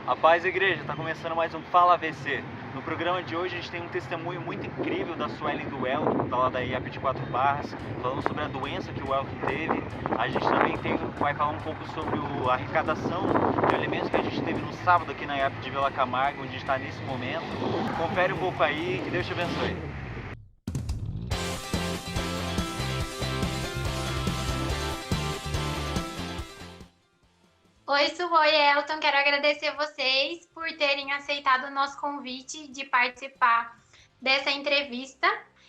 A paz, igreja, está começando mais um Fala AVC. No programa de hoje a gente tem um testemunho muito incrível da Suelen do Elton, que está lá da IAP de 4 Barras, falando sobre a doença que o Elton teve. A gente também vai falar um pouco sobre a arrecadação de alimentos que a gente teve no sábado aqui na IAP de Vila Camargo, onde a gente está nesse momento. Confere um pouco aí, que Deus te abençoe. Oi, Su, oi, Elton. Quero agradecer vocês por terem aceitado o nosso convite de participar dessa entrevista.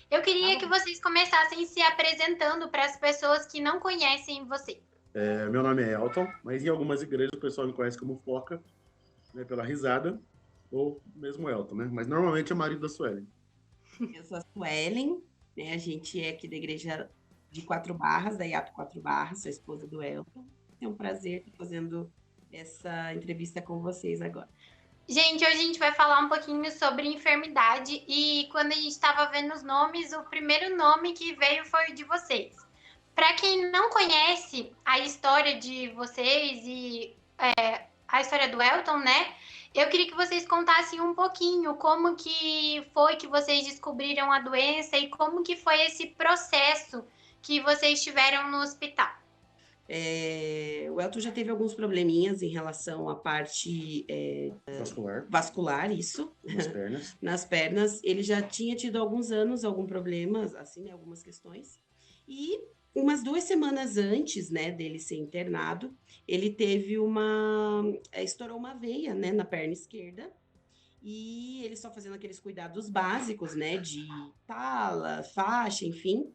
Eu queria que vocês começassem se apresentando para as pessoas que não conhecem você. Meu nome é Elton, mas em algumas igrejas o pessoal me conhece como Foca, né, pela risada, ou mesmo Elton, né? Mas normalmente é o marido da Suelen. Eu sou a Suelen, né? A gente é aqui da igreja de 4 Barras, da IAP 4 Barras, sou esposa do Elton. É um prazer estar fazendo essa entrevista com vocês agora. Gente, hoje a gente vai falar um pouquinho sobre enfermidade e quando a gente estava vendo os nomes, o primeiro nome que veio foi o de vocês. Para quem não conhece a história de vocês e a história do Elton, né? Eu queria que vocês contassem um pouquinho como que foi que vocês descobriram a doença e como que foi esse processo que vocês tiveram no hospital. O Elton já teve alguns probleminhas em relação à parte vascular, isso. Nas pernas. Nas pernas. Ele já tinha tido há alguns anos algum problema, assim, né, algumas questões. E umas 2 semanas antes, né, dele ser internado, ele teve estourou uma veia, né, na perna esquerda. E ele só fazendo aqueles cuidados básicos, né, de tala, faixa, enfim.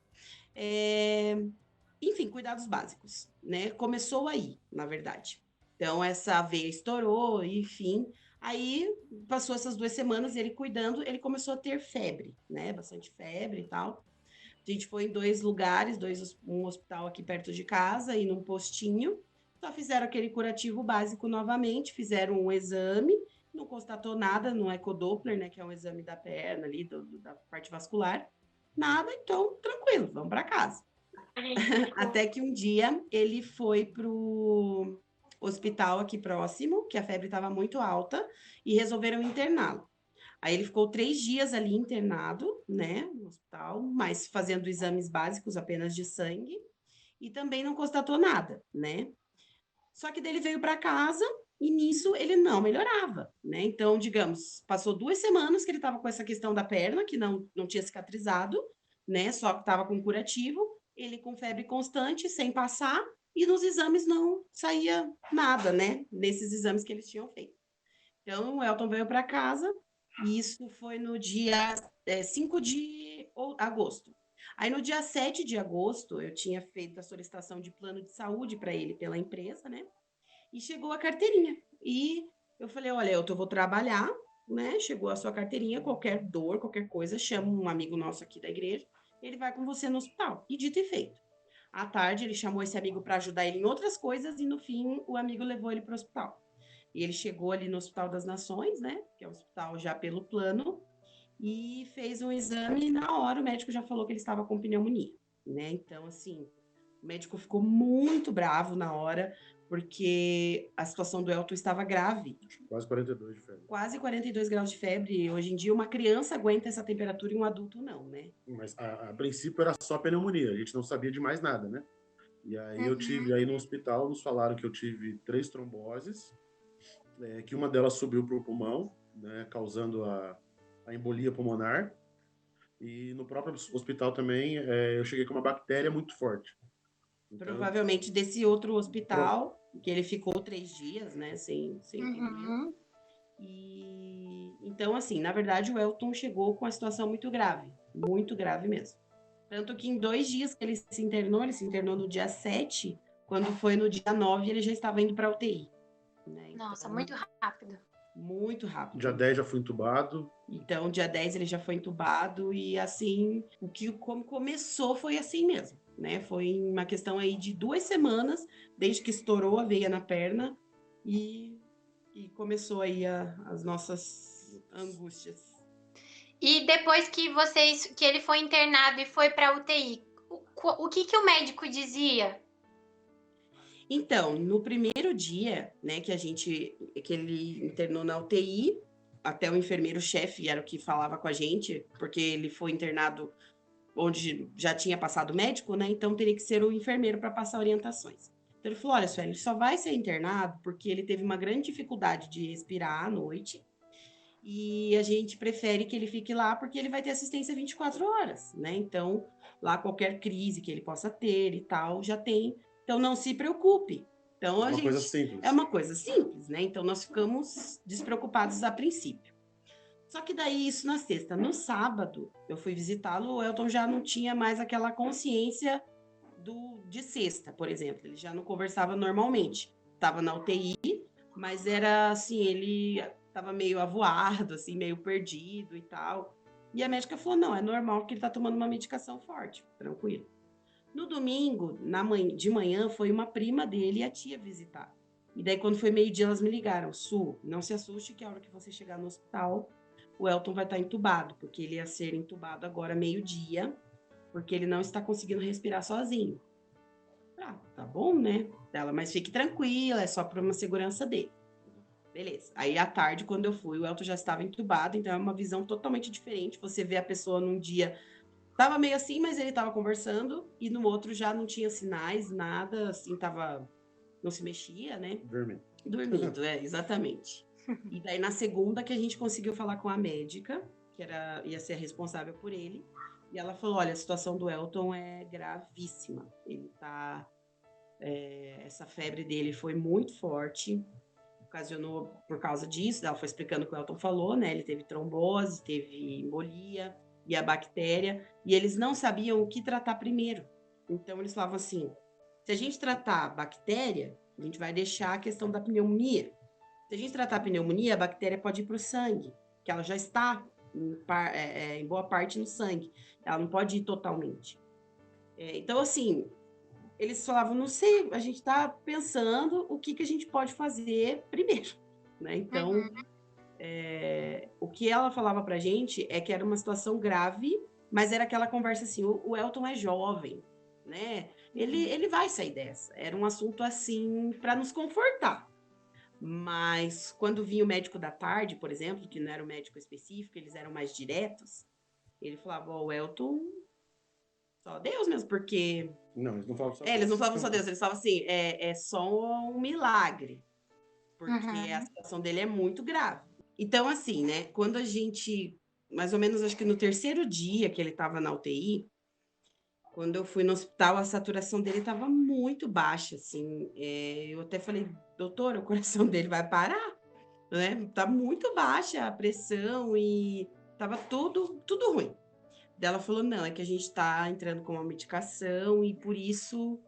Enfim, cuidados básicos, né? Começou aí, na verdade. Então, essa veia estourou, enfim. Aí, passou essas 2 semanas, ele cuidando, ele começou a ter febre, né? Bastante febre e tal. A gente foi em 2 lugares, um hospital aqui perto de casa e num postinho. Só fizeram aquele curativo básico novamente, fizeram um exame, não constatou nada no ecodoppler, né? Que é um exame da perna ali, da parte vascular. Nada, então, tranquilo, vamos para casa. Até que um dia ele foi pro hospital aqui próximo, que a febre estava muito alta, e resolveram interná-lo. Aí ele ficou 3 dias ali internado, né, no hospital, mas fazendo exames básicos apenas de sangue, e também não constatou nada, né? Só que daí ele veio para casa e nisso ele não melhorava, né? Então, digamos, passou 2 semanas que ele estava com essa questão da perna, que não tinha cicatrizado, né? Só que estava com curativo, ele com febre constante, sem passar, e nos exames não saía nada, né? Nesses exames que eles tinham feito. Então, o Elton veio para casa, e isso foi no dia 5 de agosto. Aí, no dia 7 de agosto, eu tinha feito a solicitação de plano de saúde para ele pela empresa, né? E chegou a carteirinha. E eu falei, olha, eu vou trabalhar, né? Chegou a sua carteirinha, qualquer dor, qualquer coisa, chama um amigo nosso aqui da igreja, ele vai com você no hospital. E dito e feito. À tarde, ele chamou esse amigo para ajudar ele em outras coisas e, no fim, o amigo levou ele para o hospital. E ele chegou ali no Hospital das Nações, né? Que é um hospital já pelo plano, e fez um exame e, na hora, o médico já falou que ele estava com pneumonia, né? Então, assim, o médico ficou muito bravo na hora, porque a situação do Elton estava grave. Quase 42 de febre. Quase 42 graus de febre. Hoje em dia, uma criança aguenta essa temperatura e um adulto não, né? Mas, a princípio, era só pneumonia. A gente não sabia de mais nada, né? E aí eu tive, aí no hospital, nos falaram que eu tive 3 tromboses, que uma delas subiu para o pulmão, né, causando a embolia pulmonar. E no próprio hospital também, eu cheguei com uma bactéria muito forte. Então, provavelmente desse outro hospital, que ele ficou 3 dias, né, sem atendimento. E então, assim, na verdade, o Elton chegou com a situação muito grave mesmo. Tanto que em 2 dias que ele se internou no dia 7, quando foi no dia 9, ele já estava indo para UTI. Né? Então, nossa, muito rápido. Muito rápido. Dia 10 já fui entubado. Então, dia 10 ele já foi entubado e, assim, como começou foi assim mesmo, né? Foi uma questão aí de 2 semanas, desde que estourou a veia na perna e começou aí as nossas angústias. E depois que ele foi internado e foi para UTI, o que o médico dizia? Então, no primeiro dia, né, que ele internou na UTI, até o enfermeiro-chefe era o que falava com a gente, porque ele foi internado onde já tinha passado médico, né? Então teria que ser o enfermeiro para passar orientações. Então ele falou: olha, Sueli, ele só vai ser internado porque ele teve uma grande dificuldade de respirar à noite. E a gente prefere que ele fique lá porque ele vai ter assistência 24 horas, né? Então, lá qualquer crise que ele possa ter e tal, já tem. Então, não se preocupe. Então, Uma coisa simples. é uma coisa simples, né? Então, nós ficamos despreocupados a princípio. Só que daí, isso na sexta. No sábado, eu fui visitá-lo, o Elton já não tinha mais aquela consciência de sexta, por exemplo. Ele já não conversava normalmente. Estava na UTI, mas era assim, ele estava meio avoado, assim, meio perdido e tal. E a médica falou: não, é normal que ele está tomando uma medicação forte, tranquilo. No domingo, de manhã, foi uma prima dele e a tia visitar. E daí, quando foi meio-dia, elas me ligaram: Su, não se assuste que a hora que você chegar no hospital, o Elton vai estar entubado, porque ele ia ser entubado agora meio-dia, porque ele não está conseguindo respirar sozinho. Ah, tá bom, né? Ela, mas fique tranquila, é só para uma segurança dele. Beleza. Aí, à tarde, quando eu fui, o Elton já estava entubado, então é uma visão totalmente diferente. Você vê a pessoa num dia, tava meio assim, mas ele tava conversando, e no outro já não tinha sinais, nada, assim, não se mexia, né? Dormindo, exatamente. E daí, na segunda, que a gente conseguiu falar com a médica, que ia ser a responsável por ele, e ela falou: olha, a situação do Elton é gravíssima. Ele tá... essa febre dele foi muito forte, ocasionou por causa disso. Ela foi explicando o que o Elton falou, né? Ele teve trombose, teve embolia e a bactéria, e eles não sabiam o que tratar primeiro. Então, eles falavam assim: se a gente tratar a bactéria, a gente vai deixar a questão da pneumonia. Se a gente tratar a pneumonia, a bactéria pode ir para o sangue, que ela já está em boa parte no sangue. Ela não pode ir totalmente. Então, assim, eles falavam: não sei, a gente está pensando o que a gente pode fazer primeiro, né? Então, o que ela falava pra gente é que era uma situação grave, mas era aquela conversa assim: o Elton é jovem, né? Ele vai sair dessa. Era um assunto assim para nos confortar. Mas quando vinha o médico da tarde, por exemplo, que não era o médico específico, eles eram mais diretos, ele falava: o Elton, só Deus mesmo, porque... Não, eles não falam só eles não falavam só Deus, eles falavam assim: é só um milagre, porque a situação dele é muito grave. Então, assim, né, quando a gente, mais ou menos, acho que no terceiro dia que ele estava na UTI, quando eu fui no hospital, a saturação dele estava muito baixa, assim. Eu até falei: doutor, o coração dele vai parar, né? Tá muito baixa a pressão e tava tudo ruim. Daí ela falou: não, é que a gente está entrando com uma medicação e por isso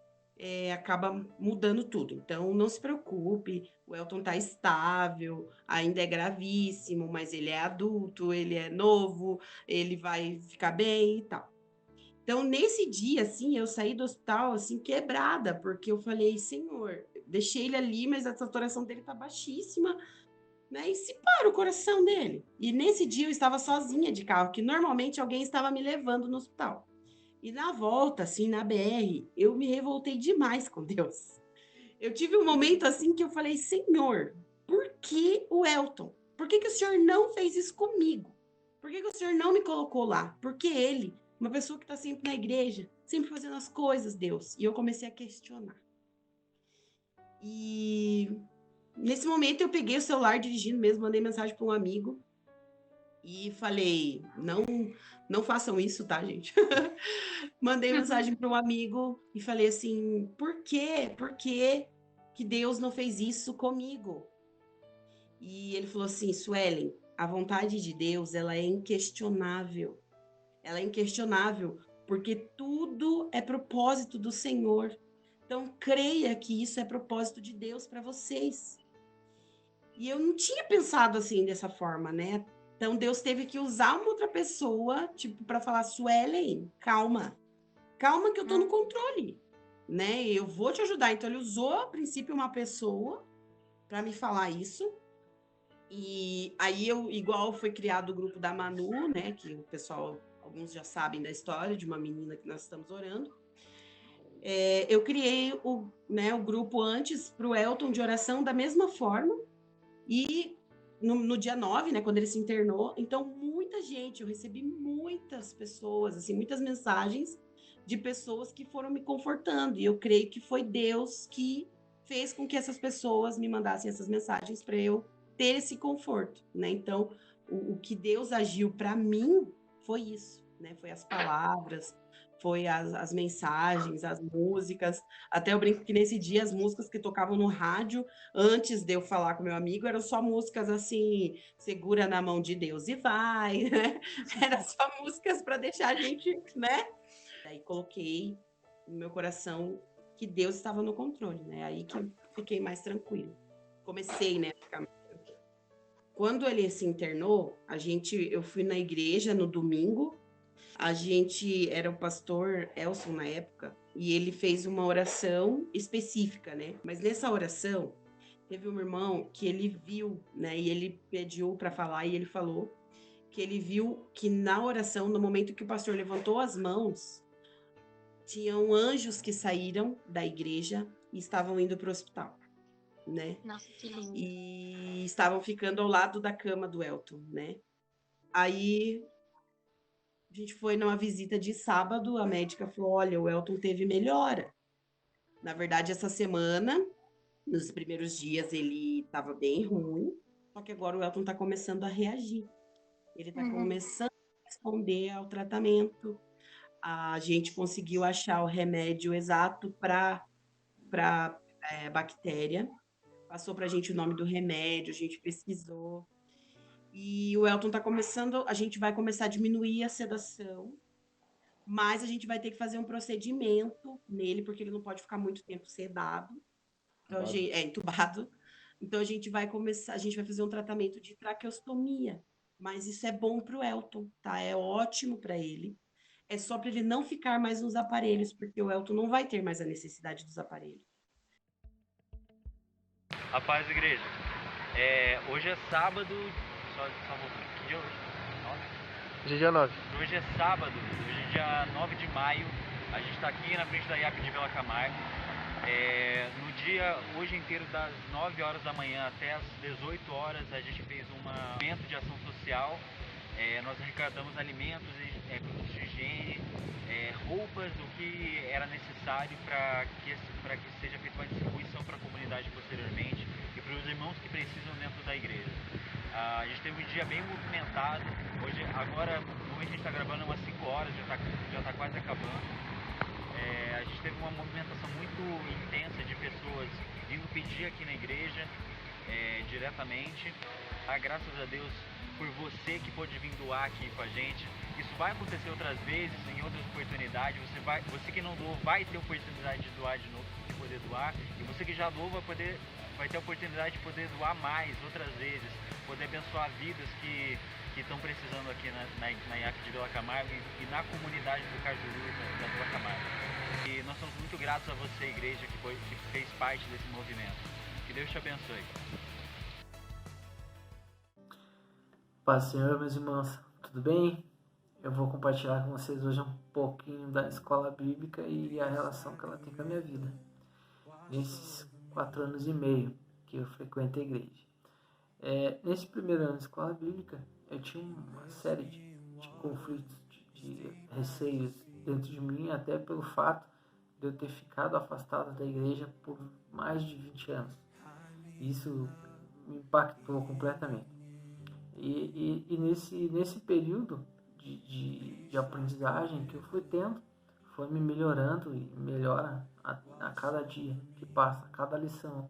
acaba mudando tudo. Então, não se preocupe, o Elton tá estável, ainda é gravíssimo, mas ele é adulto, ele é novo, ele vai ficar bem e tal. Então, nesse dia, assim, eu saí do hospital, assim, quebrada, porque eu falei: Senhor, deixei ele ali, mas a saturação dele tá baixíssima, né? E se para o coração dele? E nesse dia eu estava sozinha de carro, que normalmente alguém estava me levando no hospital. E na volta, assim, na BR, eu me revoltei demais com Deus. Eu tive um momento, assim, que eu falei: Senhor, por que o Elton? Por que o Senhor não fez isso comigo? Por que o Senhor não me colocou lá? Porque ele, uma pessoa que está sempre na igreja, sempre fazendo as coisas, Deus. E eu comecei a questionar. E nesse momento eu peguei o celular dirigindo mesmo, mandei mensagem para um amigo e falei: não façam isso, tá, gente? Mandei mensagem para um amigo e falei assim: por quê? Por que Deus não fez isso comigo? E ele falou assim: Suelen, a vontade de Deus, ela é inquestionável. Ela é inquestionável porque tudo é propósito do Senhor. Então, creia que isso é propósito de Deus para vocês. E eu não tinha pensado assim dessa forma, né? Então Deus teve que usar uma outra pessoa, tipo, para falar: Suelen, calma. Calma que eu tô no controle, né? Eu vou te ajudar. Então ele usou a princípio uma pessoa para me falar isso. E aí igual foi criado o grupo da Manu, né, que o pessoal, alguns já sabem da história de uma menina que nós estamos orando. Eu criei o grupo antes para o Elton de oração da mesma forma, e no dia 9, né, quando ele se internou, então muita gente, eu recebi muitas pessoas, assim, muitas mensagens de pessoas que foram me confortando, e eu creio que foi Deus que fez com que essas pessoas me mandassem essas mensagens para eu ter esse conforto, né? Então, o que Deus agiu para mim foi isso, né? Foi as palavras, foi as mensagens, as músicas. Até eu brinco que nesse dia as músicas que tocavam no rádio, antes de eu falar com meu amigo, eram só músicas assim, segura na mão de Deus e vai, né? Eram só músicas para deixar a gente, né? Aí coloquei no meu coração que Deus estava no controle, né? Aí que eu fiquei mais tranquilo. Comecei, né, a ficar mais tranquilo. Quando ele se internou, eu fui na igreja no domingo. Era o pastor Elson na época, e ele fez uma oração específica, né? Mas nessa oração, teve um irmão que ele viu, né? E ele pediu para falar, e ele falou que ele viu que na oração, no momento que o pastor levantou as mãos, tinham anjos que saíram da igreja e estavam indo para o hospital, né? Nossa, que lindo. E estavam ficando ao lado da cama do Elton, né? Aí a gente foi numa visita de sábado, a médica falou: olha, o Elton teve melhora. Na verdade, essa semana, nos primeiros dias, ele estava bem ruim, só que agora o Elton está começando a reagir. Ele está começando a responder ao tratamento. A gente conseguiu achar o remédio exato para bactéria. Passou para a gente o nome do remédio, a gente pesquisou. E o Elton está começando, a gente vai começar a diminuir a sedação, mas a gente vai ter que fazer um procedimento nele, porque ele não pode ficar muito tempo sedado. Então, entubado. Então a gente vai fazer um tratamento de traqueostomia. Mas isso é bom para o Elton, tá? É ótimo para ele. É só para ele não ficar mais nos aparelhos, porque o Elton não vai ter mais a necessidade dos aparelhos. A paz, igreja. Hoje é sábado. Só voltando. Que dia é hoje? 9? Hoje é dia 9. Hoje é sábado, hoje é dia 9 de maio. A gente está aqui na frente da IAP de Vila Camargo. No dia, hoje inteiro, das 9 horas da manhã até as 18 horas, a gente fez um evento de ação social. Nós arrecadamos alimentos, produtos de higiene, roupas, o que era necessário para que seja feita uma distribuição para a comunidade posteriormente e para os irmãos que precisam dentro da igreja. A gente teve um dia bem movimentado. Agora a gente está gravando umas 5 horas, já tá quase acabando. A gente teve uma movimentação muito intensa de pessoas vindo pedir aqui na igreja diretamente. Graças a Deus por você que pôde vir doar aqui com a gente. Isso vai acontecer outras vezes, em outras oportunidades. Você que não doou vai ter oportunidade de doar de novo, de poder doar. E você que já doou vai ter a oportunidade de poder doar mais outras vezes, poder abençoar vidas que estão precisando aqui na IAP de Vila Camargo e na comunidade do Cajuru da Vila Camargo. E nós somos muito gratos a você, igreja, que fez parte desse movimento. Que Deus te abençoe. Paz, Senhor, meus irmãos, tudo bem? Eu vou compartilhar com vocês hoje um pouquinho da escola bíblica e a relação que ela tem com a minha vida. Nesses 4 anos e meio que eu frequento a igreja. Nesse primeiro ano de escola bíblica, eu tinha uma série de conflitos, de receios dentro de mim, até pelo fato de eu ter ficado afastado da igreja por mais de 20 anos. Isso me impactou completamente. E nesse período de aprendizagem que eu fui tendo, foi me melhorando e melhora a cada dia que passa, a cada lição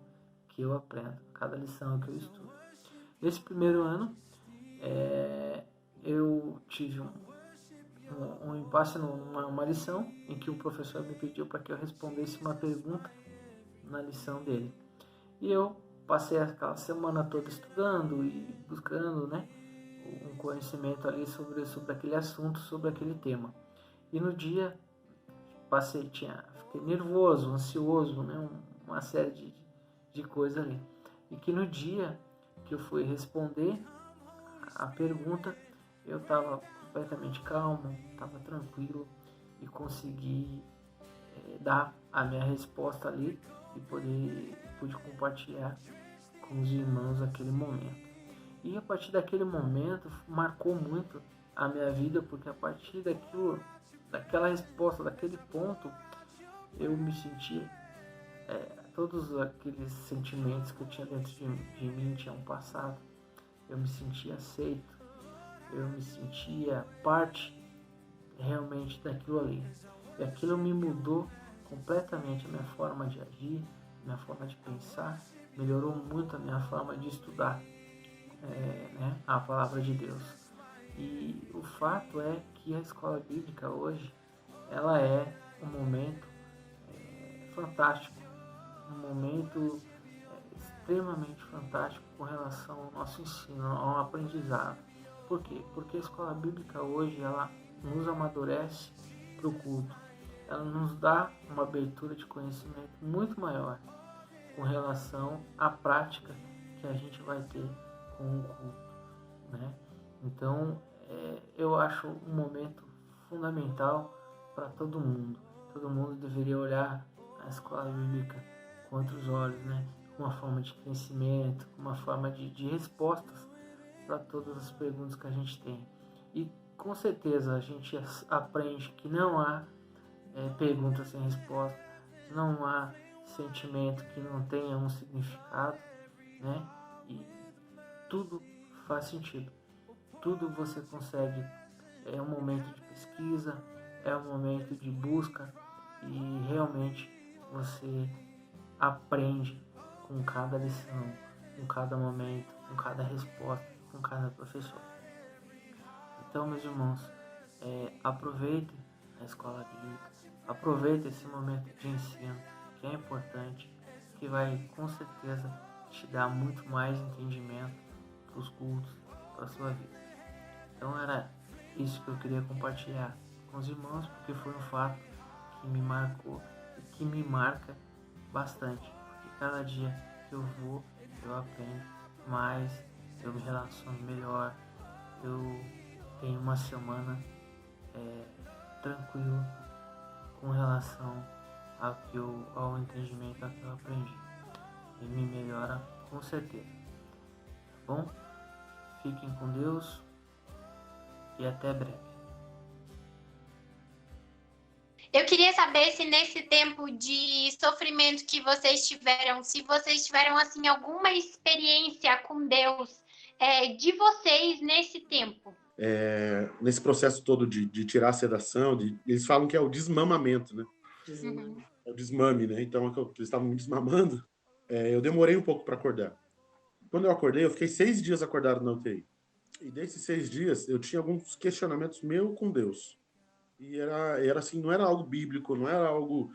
que eu aprendo, a cada lição que eu estudo. Nesse primeiro ano, eu tive um impasse numa lição em que o professor me pediu para que eu respondesse uma pergunta na lição dele. E eu passei aquela semana toda estudando e buscando, né, um conhecimento ali sobre aquele assunto, sobre aquele tema. E no dia fiquei nervoso, ansioso, né, uma série de coisas ali. E que no dia que eu fui responder a pergunta, eu estava completamente calmo, estava tranquilo e consegui dar a minha resposta ali e pude compartilhar com os irmãos aquele momento. E a partir daquele momento marcou muito a minha vida, porque a partir daquela resposta, daquele ponto, eu me senti, todos aqueles sentimentos que eu tinha dentro de mim tinham passado. Eu me sentia aceito, eu me sentia parte realmente daquilo ali. E aquilo me mudou completamente a minha forma de agir, minha forma de pensar, melhorou muito a minha forma de estudar a palavra de Deus. E o fato é que a escola bíblica hoje, ela é um momento fantástico, um momento extremamente fantástico com relação ao nosso ensino, ao aprendizado. Por quê? Porque a escola bíblica hoje, ela nos amadurece para o culto. Ela nos dá uma abertura de conhecimento muito maior com relação à prática que a gente vai ter com o culto, né? Então, eu acho um momento fundamental para todo mundo. Todo mundo deveria olhar a escola bíblica com outros olhos, né? Uma forma de crescimento, uma forma de respostas para todas as perguntas que a gente tem. E com certeza a gente aprende que não há pergunta sem resposta, não há sentimento que não tenha um significado, né? E tudo faz sentido, tudo você consegue. É um momento de pesquisa, é um momento de busca e realmente você aprende com cada lição, com cada momento, com cada resposta, com cada professor. Então, meus irmãos, aproveitem a escola bíblica, aproveitem esse momento de ensino, que é importante, que vai com certeza te dar muito mais entendimento para os cultos, para a sua vida. Então era isso que eu queria compartilhar com os irmãos, porque foi um fato que me marcou e que me marca bastante, porque cada dia que eu vou, eu aprendo mais, eu me relaciono melhor, eu tenho uma semana tranquila com relação ao entendimento que eu aprendi. E me melhora com certeza. Tá bom? Fiquem com Deus e até breve. Eu queria saber se nesse tempo de sofrimento que vocês tiveram, se vocês tiveram assim alguma experiência com Deus de vocês nesse tempo. Nesse processo todo de tirar a sedação, eles falam que é o desmamamento, né? Uhum. É o desmame, né? Então, eles estavam me desmamando. Eu demorei um pouco para acordar. Quando eu acordei, eu fiquei 6 dias acordado na UTI. E desses 6 dias, eu tinha alguns questionamentos meus com Deus. E era assim, não era algo bíblico, não era algo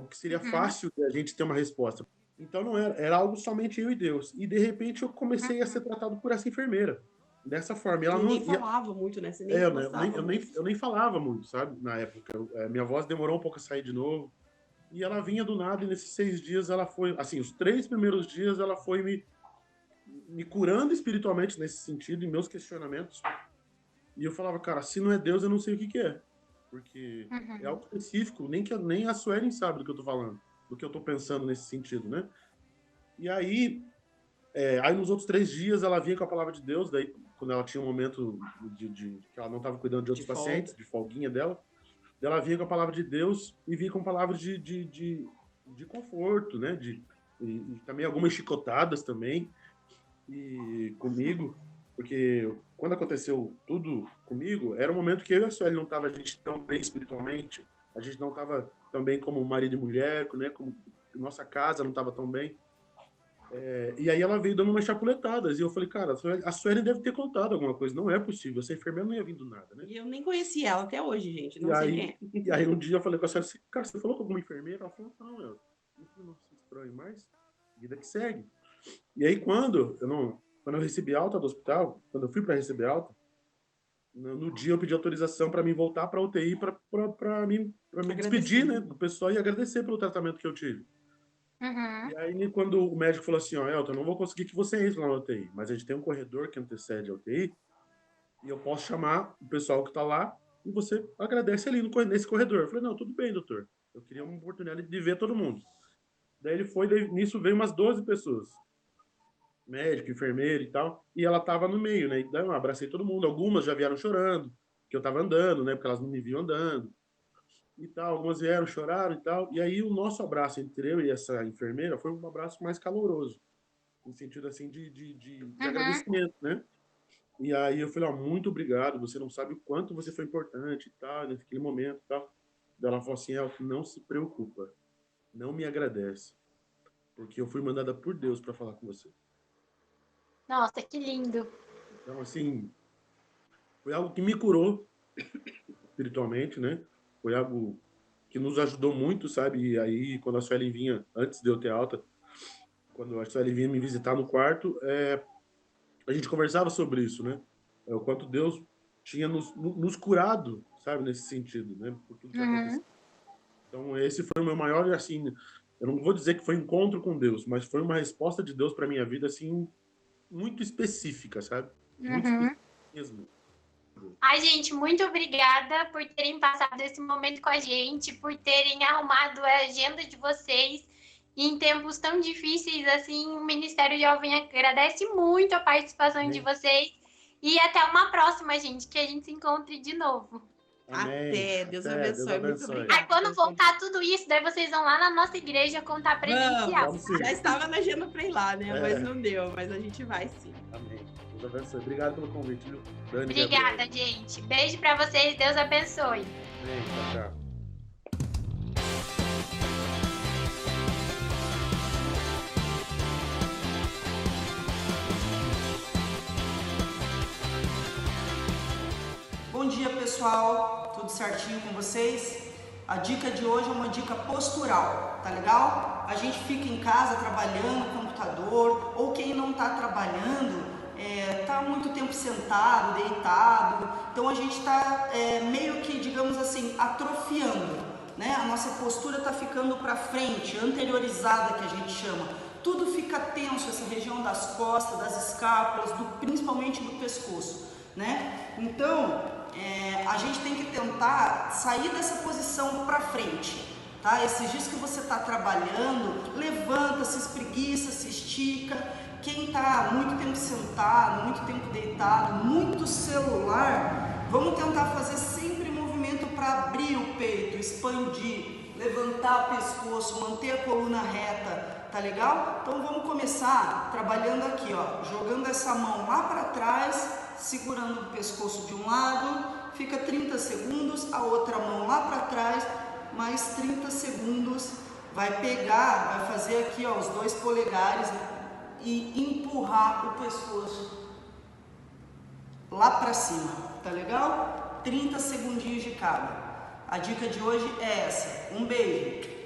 que seria fácil de a gente ter uma resposta. Então, não era algo somente eu e Deus. E, de repente, eu comecei a ser tratado por essa enfermeira. Dessa forma. Ela nem falava muito, né? Você nem eu nem falava muito, sabe? Na época. Minha voz demorou um pouco a sair de novo. E ela vinha do nada, e nesses 6 dias ela foi... Assim, os 3 primeiros dias ela foi me curando espiritualmente nesse sentido, em meus questionamentos. E eu falava, cara, se não é Deus, eu não sei o que é. Porque é algo específico, nem a Suelen sabe do que eu tô falando, do que eu tô pensando nesse sentido, né? E aí nos outros 3 dias ela vinha com a palavra de Deus, daí quando ela tinha um momento de que ela não estava cuidando de outros pacientes, de folguinha dela, ela vinha com a palavra de Deus e vinha com palavras de conforto, né? E também algumas chicotadas também e comigo, porque quando aconteceu tudo comigo, era um momento que eu e a Sueli não estava a gente tão bem espiritualmente, a gente não estava tão bem como marido e mulher, né? Como nossa casa não estava tão bem. E aí ela veio dando umas chapuletadas. E eu falei, cara, a Sueli deve ter contado alguma coisa. Não é possível. Essa enfermeira não ia vir do nada, né? E eu nem conhecia ela até hoje, gente. Não sei quem é. E aí um dia eu falei com a Sueli, cara, você falou com alguma enfermeira? Ela falou, não, eu não se estranho mais. Vida que segue. E aí quando eu recebi alta do hospital, quando eu fui para receber alta, no dia eu pedi autorização para mim voltar para UTI para me despedir, né, do pessoal e agradecer pelo tratamento que eu tive. E aí, quando o médico falou assim, Elton, eu não vou conseguir que você entre lá na UTI, mas a gente tem um corredor que antecede a UTI e eu posso chamar o pessoal que está lá e você agradece ali nesse corredor. Eu falei, não, tudo bem, doutor. Eu queria uma oportunidade de ver todo mundo. Daí ele foi, daí, nisso veio umas 12 pessoas. Médico, enfermeiro e tal. E ela tava no meio, né? Então eu abracei todo mundo. Algumas já vieram chorando, que eu tava andando, né? Porque elas não me viam andando. E tal, algumas vieram, choraram e tal. E aí o nosso abraço entre eu e essa enfermeira foi um abraço mais caloroso. No sentido, assim, de agradecimento, né? E aí eu falei, ó, muito obrigado, você não sabe o quanto você foi importante e tal, naquele momento e tal. Daí ela falou assim, Elton, não se preocupa, não me agradece, porque eu fui mandada por Deus para falar com você. Nossa, que lindo. Então, assim, foi algo que me curou espiritualmente, né? Foi algo que nos ajudou muito, sabe? E aí, quando a Suelen vinha, antes de eu ter alta, quando a Suelen vinha me visitar no quarto, a gente conversava sobre isso, né? O quanto Deus tinha nos curado, sabe? Nesse sentido, né? Por tudo que aconteceu. Então, esse foi o meu maior, assim, eu não vou dizer que foi encontro com Deus, mas foi uma resposta de Deus para minha vida, assim, muito específica, sabe? Muito específica mesmo. Ai, gente, muito obrigada por terem passado esse momento com a gente, por terem arrumado a agenda de vocês. E em tempos tão difíceis assim, o Ministério Jovem agradece muito a participação de vocês. E até uma próxima, gente, que a gente se encontre de novo. Amém. Até, Deus Até, Deus abençoe. Muito abençoe. obrigada. Aí quando voltar tudo isso, daí vocês vão lá na nossa igreja contar presencial. Vamos sim. Já estava na agenda para ir lá, né? É. Mas não deu, mas a gente vai sim. Amém. Deus abençoe. Obrigado pelo convite, viu? Dani, Obrigada, Gabriel. gente. Beijo pra vocês. Deus abençoe. Amém. Tchau, tchau. Bom dia, pessoal, tudo certinho com vocês? A dica de hoje é uma dica postural, tá legal? A gente fica em casa trabalhando no computador, ou quem não está trabalhando, tá muito tempo sentado, deitado, então a gente está meio que, digamos assim, atrofiando, né? A nossa postura está ficando para frente, anteriorizada, que a gente chama. Tudo fica tenso, essa região das costas, das escápulas, principalmente do pescoço, né? Então, a gente tem que tentar sair dessa posição para frente, tá? Esses dias que você está trabalhando, levanta, se espreguiça, se estica. Quem está muito tempo sentado, muito tempo deitado, muito celular, vamos tentar fazer sempre movimento para abrir o peito, expandir, levantar o pescoço, manter a coluna reta, tá legal? Então vamos começar trabalhando aqui, ó, jogando essa mão lá para trás, segurando o pescoço de um lado, fica 30 segundos, a outra mão lá para trás, mais 30 segundos, vai pegar, vai fazer aqui, ó, os 2 polegares e empurrar o pescoço lá para cima, tá legal? 30 segundinhos de cada. A dica de hoje é essa. Um beijo!